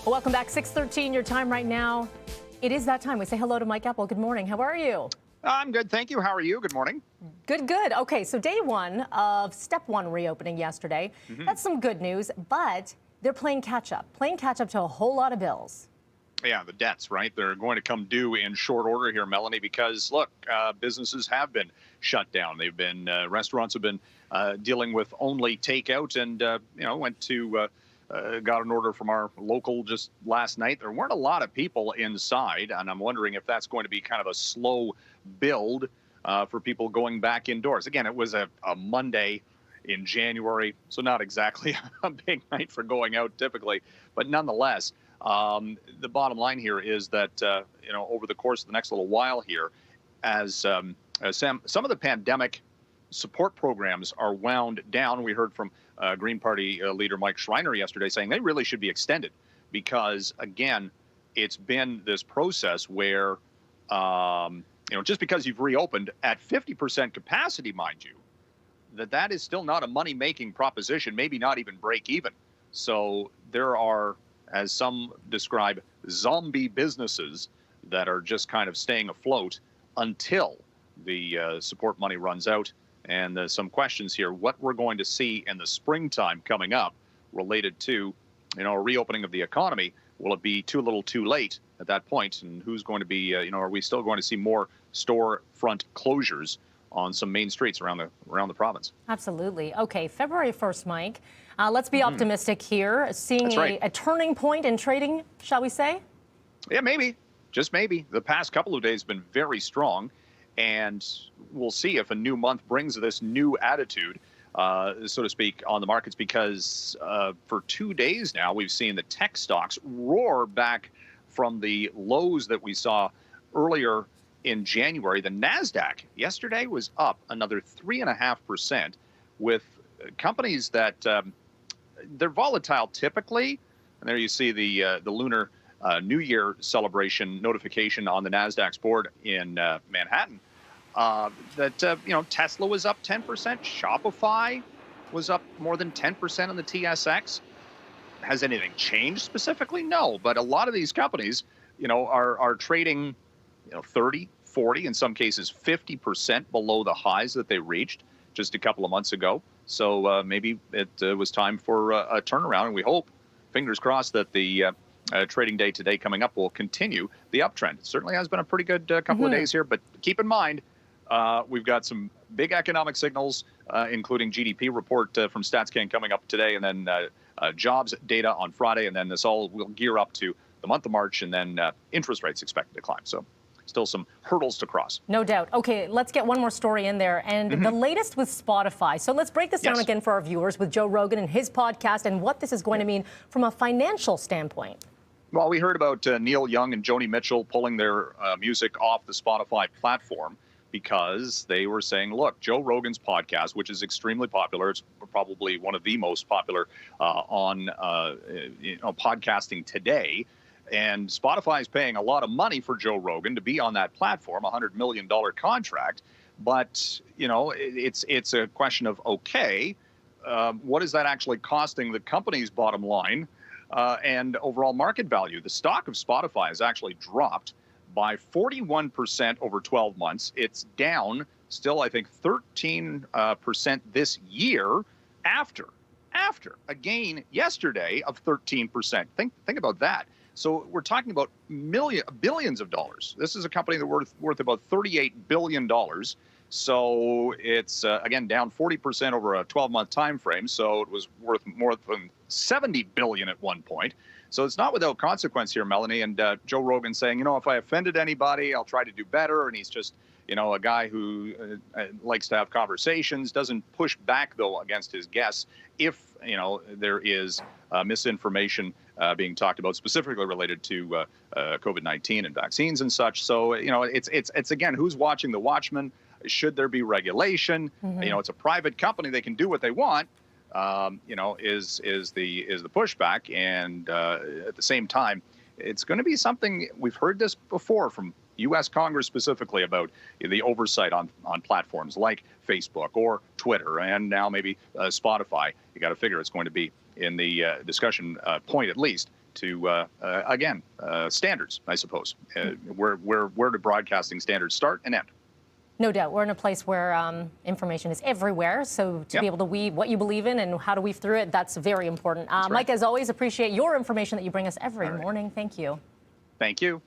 Welcome back. 6:13, your time right now. It is that time. We say hello to Mike Eppel. Good morning. How are you? I'm good, thank you. How are you? Good morning. Good, good. Okay, so day one of step one reopening yesterday. That's some good news, but they're playing catch up to a whole lot of bills. Yeah, the debts, right? They're going to come due in short order here, Melanie, because look, businesses have been shut down. They've been, restaurants have been dealing with only takeout and, got an order from our local just last night. There weren't a lot of people inside, and I'm wondering if that's going to be kind of a slow build for people going back indoors. Again, it was a Monday in January, so not exactly a big night for going out typically, but nonetheless, the bottom line here is that, over the course of the next little while here, as some of the pandemic support programs are wound down. We heard from Green Party leader Mike Schreiner yesterday saying they really should be extended because, again, it's been this process where, just because you've reopened at 50% capacity, mind you, that is still not a money-making proposition, maybe not even break even. So there are, as some describe, zombie businesses that are just kind of staying afloat until the support money runs out. And some questions here, what we're going to see in the springtime coming up related to, a reopening of the economy. Will it be too little too late at that point? And who's going to be, are we still going to see more storefront closures on some main streets around the province? Absolutely. Okay, February 1st, Mike. Let's be optimistic here. Seeing a turning point in trading, shall we say? Yeah, maybe. Just maybe. The past couple of days have been very strong. And we'll see if a new month brings this new attitude, so to speak, on the markets, because for 2 days now, we've seen the tech stocks roar back from the lows that we saw earlier in January. The NASDAQ yesterday was up another 3.5%, with companies that they're volatile typically. And there you see the Lunar New Year celebration notification on the NASDAQ's board in Manhattan. Tesla was up 10%. Shopify was up more than 10% on the TSX. Has anything changed specifically? No, but a lot of these companies, are trading, 30, 40, in some cases 50% below the highs that they reached just a couple of months ago. So maybe it was time for a turnaround, and we hope, fingers crossed, that the trading day today coming up will continue the uptrend. It certainly has been a pretty good couple of days here, but keep in mind, we've got some big economic signals, including GDP report from StatsCan coming up today, and then jobs data on Friday, and then this all will gear up to the month of March, and then interest rates expected to climb. So still some hurdles to cross. No doubt. Okay, let's get one more story in there, and the latest with Spotify. So let's break this down again for our viewers with Joe Rogan and his podcast and what this is going to mean from a financial standpoint. Well, we heard about Neil Young and Joni Mitchell pulling their music off the Spotify platform because they were saying, look, Joe Rogan's podcast, which is extremely popular, it's probably one of the most popular on podcasting today, and Spotify is paying a lot of money for Joe Rogan to be on that platform, $100 million contract. But, it's a question of, what is that actually costing the company's bottom line and overall market value? The stock of Spotify has actually dropped by 41% over 12 months. It's down still, I think, 13% this year after a gain yesterday of 13%. Think about that. So we're talking about billions of dollars. This is a company that's worth about $38 billion. So it's, again, down 40% over a 12-month time frame. So it was worth more than $70 billion at one point. So it's not without consequence here, Melanie. And Joe Rogan saying, if I offended anybody, I'll try to do better. And he's just, a guy who likes to have conversations, doesn't push back, though, against his guests if, there is misinformation being talked about, specifically related to COVID-19 and vaccines and such. So, it's again, who's watching the watchman? Should there be regulation? It's a private company. They can do what they want. Is the pushback, and at the same time, it's going to be something we've heard this before from U.S. Congress specifically about the oversight on platforms like Facebook or Twitter, and now maybe Spotify. You got to figure it's going to be in the discussion point, at least, to again, standards, I suppose. Where do broadcasting standards start and end? No doubt. We're in a place where information is everywhere. So to be able to weave what you believe in and how to weave through it, that's very important. Mike, as always, appreciate your information that you bring us every morning. Thank you. Thank you.